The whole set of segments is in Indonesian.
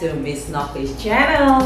to Miss Novi's channel.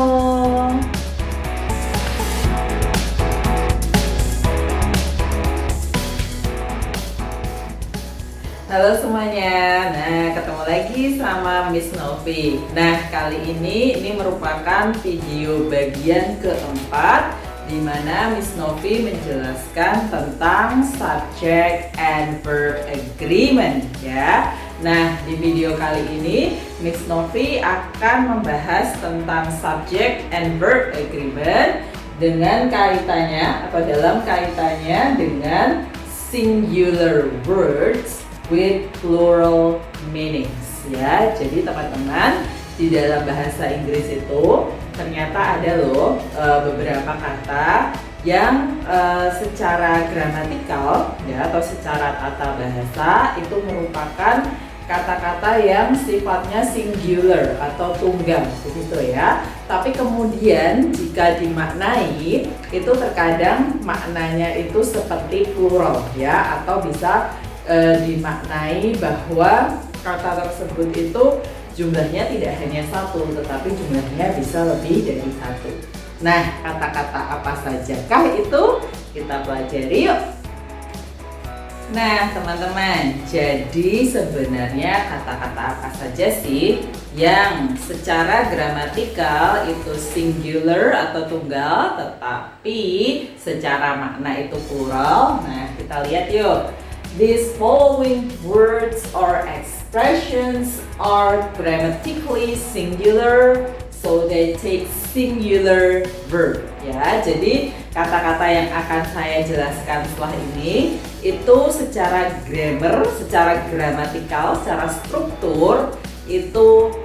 Halo semuanya, nah ketemu lagi sama Miss Novi. Nah kali ini merupakan video bagian keempat di mana Miss Novi menjelaskan tentang subject and verb agreement ya. Nah di video kali ini Miss Novi akan membahas tentang subject and verb agreement dengan kaitannya atau dalam kaitannya dengan singular words with plural meanings ya. Jadi teman-teman, di dalam bahasa Inggris itu ternyata ada loh beberapa kata yang secara gramatikal ya atau secara tata bahasa itu merupakan kata-kata yang sifatnya singular atau tunggal begitu ya. Tapi kemudian jika dimaknai itu terkadang maknanya itu seperti plural ya, atau bisa dimaknai bahwa kata tersebut itu jumlahnya tidak hanya satu, tetapi jumlahnya bisa lebih dari satu. Nah, kata-kata apa sajakah itu? Kita pelajari yuk. Nah, teman-teman, jadi sebenarnya kata-kata apa saja sih yang secara gramatikal itu singular atau tunggal, tetapi secara makna itu plural? Nah, kita lihat yuk. These following words or expressions are grammatically singular, so they take singular verb. Ya, jadi kata-kata yang akan saya jelaskan setelah ini itu secara grammar, secara gramatikal, secara struktur itu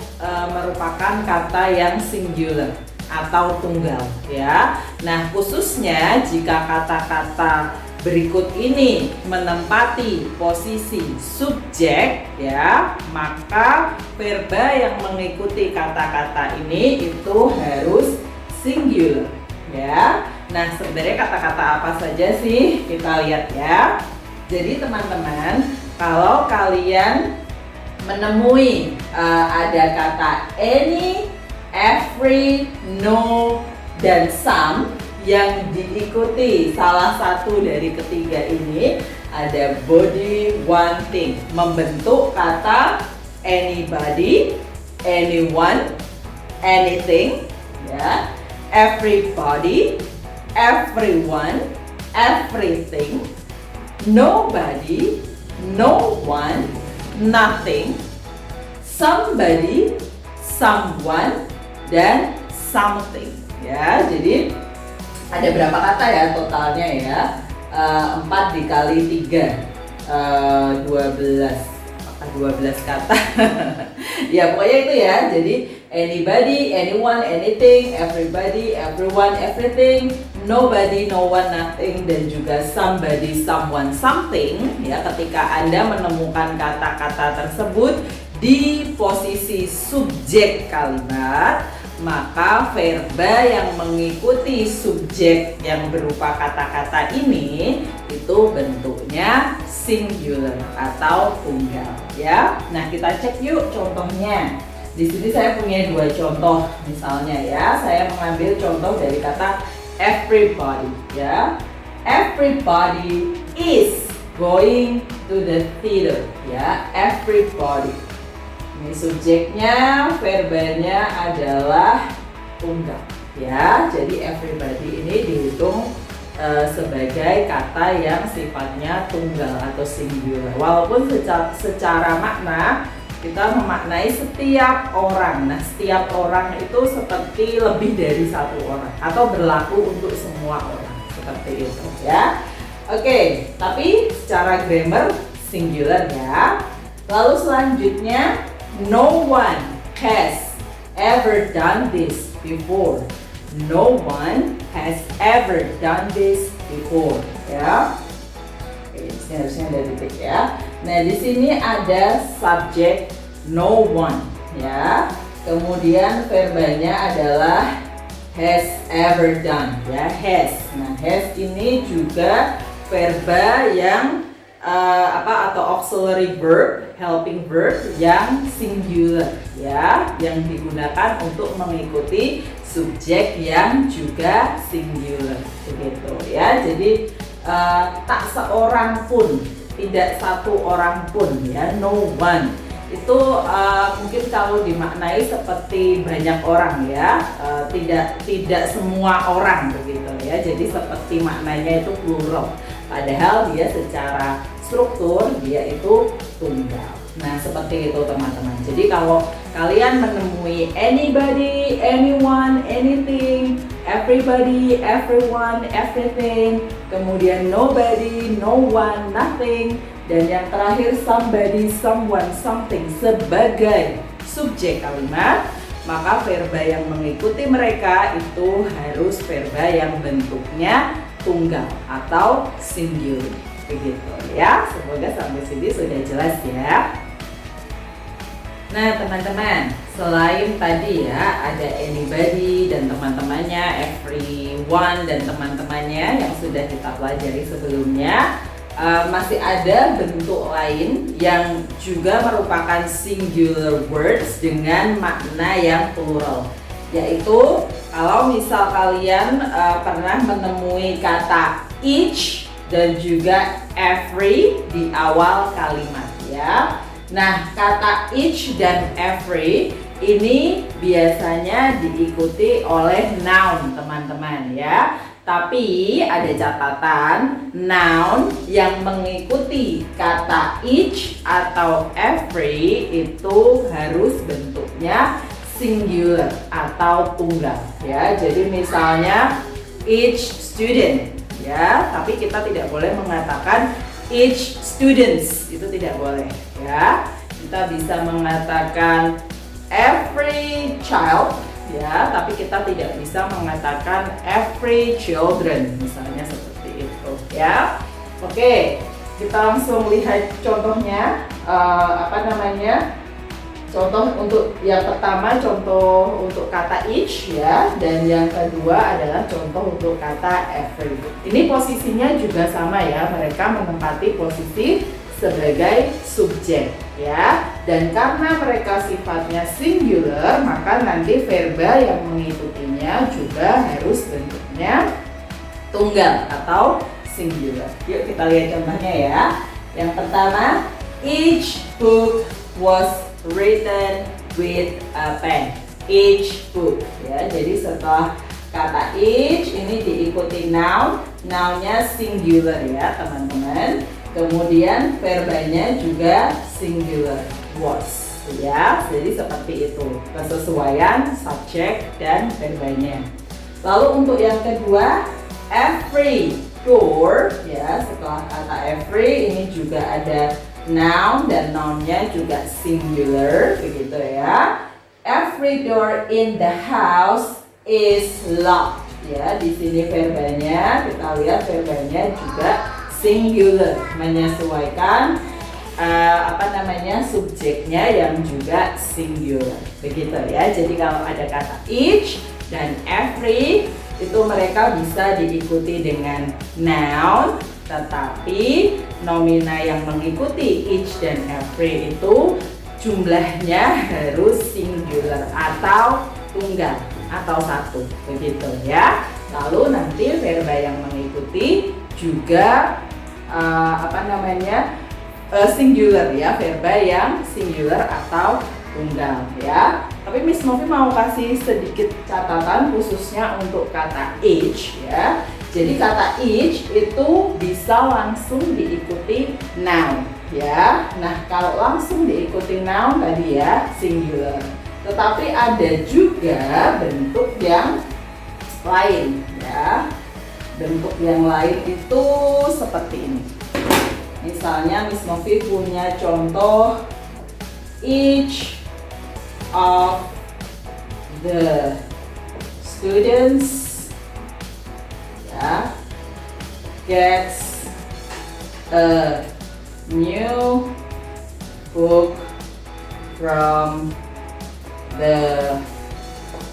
merupakan kata yang singular atau tunggal. Ya, nah khususnya jika kata-kata berikut ini menempati posisi subjek ya, maka verba yang mengikuti kata-kata ini itu harus singular ya. Nah, sebenarnya kata-kata apa saja sih? Kita lihat ya. Jadi teman-teman, kalau kalian menemui ada kata any, every, no, dan some yang diikuti salah satu dari ketiga ini, ada body, one thing, membentuk kata anybody, anyone, anything ya, everybody, everyone, everything, nobody, no one, nothing, somebody, someone, dan something ya. Jadi ada berapa kata ya totalnya ya? 4 dikali 3 12. Apakah 12 kata? Ya pokoknya itu ya. Jadi anybody, anyone, anything, everybody, everyone, everything, nobody, no one, nothing, dan juga somebody, someone, something ya. Ketika Anda menemukan kata-kata tersebut di posisi subjek kalimat, maka verba yang mengikuti subjek yang berupa kata-kata ini itu bentuknya singular atau tunggal ya. Nah, kita cek yuk contohnya. Di sini saya punya 2 contoh misalnya ya. Saya mengambil contoh dari kata everybody ya. Everybody is going to the theater ya. Everybody. Ini subjeknya, verbanya adalah tunggal ya. Jadi everybody ini dihitung sebagai kata yang sifatnya tunggal atau singular. Walaupun secara makna kita memaknai setiap orang. Nah, setiap orang itu seperti lebih dari satu orang atau berlaku untuk semua orang seperti itu ya. Oke, tapi secara grammar singular ya. Lalu selanjutnya, no one has ever done this before. No one has ever done this before. Ya. Oke, ini harusnya ada titik ya. Nah, di sini ada subjek no one ya. Kemudian verbanya adalah has ever done ya, has. Nah, has ini juga verba yang atau auxiliary verb, helping verb yang singular ya, yang digunakan untuk mengikuti subjek yang juga singular begitu ya. Jadi tak seorang pun, tidak satu orang pun ya, no one. Itu mungkin kalau dimaknai seperti banyak orang ya, tidak semua orang begitu ya. Jadi seperti maknanya itu plural, padahal dia secara struktur dia itu tunggal. Nah seperti itu teman-teman. Jadi kalau kalian menemui anybody, anyone, anything, everybody, everyone, everything, kemudian nobody, no one, nothing, dan yang terakhir somebody, someone, something sebagai subjek kalimat, maka verba yang mengikuti mereka itu harus verba yang bentuknya tunggal atau singular begitu ya. Semoga sampai sini sudah jelas ya. Nah teman-teman, selain tadi ya ada anybody dan teman-temannya, everyone dan teman-temannya yang sudah kita pelajari sebelumnya, masih ada bentuk lain yang juga merupakan singular words dengan makna yang plural, yaitu kalau misal kalian pernah menemui kata each dan juga every di awal kalimat ya. Nah kata each dan every ini biasanya diikuti oleh noun teman-teman ya. Tapi ada catatan, noun yang mengikuti kata each atau every itu harus bentuknya singular atau tunggal ya. Jadi misalnya each student ya, tapi kita tidak boleh mengatakan each students, itu tidak boleh ya. Kita bisa mengatakan every child ya, tapi kita tidak bisa mengatakan every children misalnya seperti itu ya. Oke, kita langsung lihat contohnya. Contoh untuk yang pertama, contoh untuk kata each ya, dan yang kedua adalah contoh untuk kata every. Ini posisinya juga sama ya, mereka menempati posisi sebagai subjek ya, dan karena mereka sifatnya singular maka nanti verba yang mengikutinya juga harus bentuknya tunggal atau singular. Yuk kita lihat contohnya ya. Yang pertama, each book was written with a pen. Each book ya. Jadi setelah kata each ini diikuti noun, nounnya singular ya teman-teman. Kemudian verbanya juga singular, was ya. Jadi seperti itu kesesuaian subjek dan verbanya. Lalu untuk yang kedua, every door ya, setelah kata every ini juga ada noun dan nounnya juga singular begitu ya. Every door in the house is locked ya. Di sini verbanya, kita lihat verbanya juga singular, menyesuaikan subjeknya yang juga singular begitu ya. Jadi kalau ada kata each dan every itu mereka bisa diikuti dengan noun, tetapi nomina yang mengikuti each dan every itu jumlahnya harus singular atau tunggal atau satu begitu ya. Lalu nanti verba yang mengikuti juga singular ya, verba yang singular atau tunggal ya. Tapi Miss Novi mau kasih sedikit catatan khususnya untuk kata each ya. Jadi kata each itu bisa langsung diikuti noun ya. Nah kalau langsung diikuti noun tadi ya singular. Tetapi ada juga bentuk yang lain ya. Bentuk yang lain itu seperti ini. Misalnya Miss Novi punya contoh each of the students ya gets a new book from the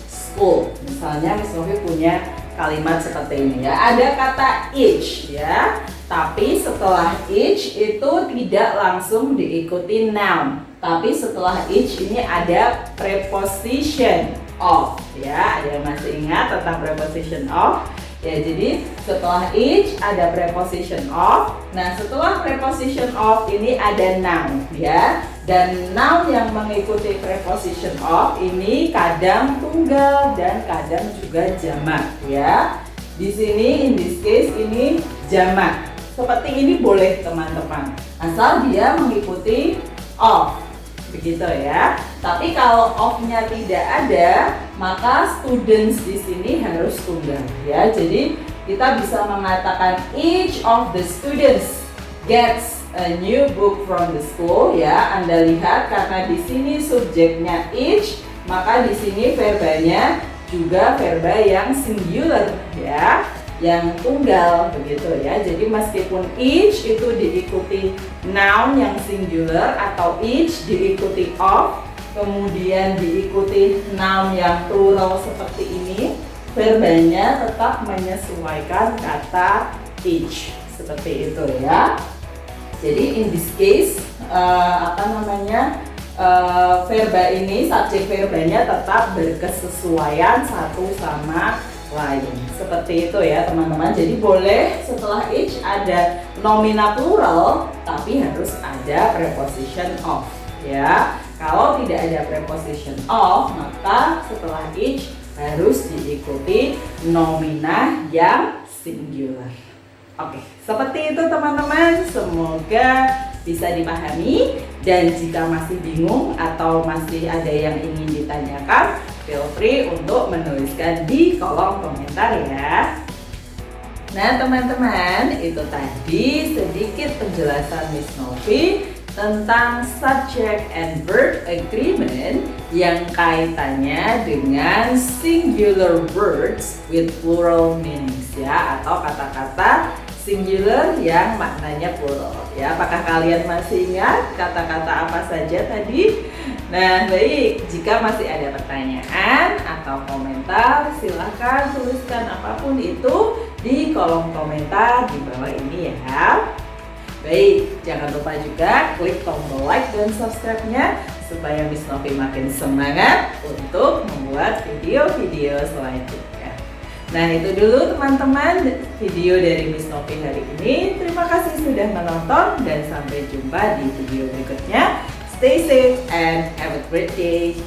school. Misalnya Miss Novi punya kalimat seperti ini ya. Ada kata each ya. Tapi setelah each itu tidak langsung diikuti noun. Tapi setelah each ini ada preposition of, ya. Ada yang masih ingat tentang preposition of? Ya, jadi setelah each ada preposition of. Nah, setelah preposition of ini ada noun, ya. Dan noun yang mengikuti preposition of ini kadang tunggal dan kadang juga jamak, ya. Di sini in this case ini jamak. Seperti ini boleh teman-teman, asal dia mengikuti of. Begitu ya. Tapi kalau of-nya tidak ada, maka students di sini harus tunggal, ya. Jadi kita bisa mengatakan each of the students gets a new book from the school, ya. Anda lihat karena di sini subjeknya each, maka di sini verbanya juga verba yang singular, ya, yang tunggal, begitu ya. Jadi meskipun each itu diikuti noun yang singular atau each diikuti of, kemudian diikuti noun yang plural seperti ini, verbanya tetap menyesuaikan kata each, seperti itu ya. Jadi in this case verba ini, subjek verbanya tetap berkesesuaian satu sama lain, seperti itu ya teman-teman. Jadi boleh setelah each ada nomina plural, tapi harus ada preposition of, ya. Kalau tidak ada preposition of, maka setelah each harus diikuti nomina yang singular. Oke, seperti itu teman-teman. Semoga bisa dipahami, dan jika masih bingung atau masih ada yang ingin ditanyakan, feel free untuk menuliskan di kolom komentar ya. Nah teman-teman, itu tadi sedikit penjelasan Miss Novi tentang subject and verb agreement yang kaitannya dengan singular words with plural meanings, ya, atau kata-kata singular yang maknanya plural, ya. Apakah kalian masih ingat kata-kata apa saja tadi? Nah, baik, jika masih ada pertanyaan atau komentar, silahkan tuliskan apapun itu di kolom komentar di bawah ini ya. Baik, jangan lupa juga klik tombol like dan subscribe-nya supaya Miss Novi makin semangat untuk membuat video-video selanjutnya. Nah, itu dulu teman-teman video dari Miss Novi hari ini. Terima kasih sudah menonton dan sampai jumpa di video berikutnya. Stay safe and have a great day.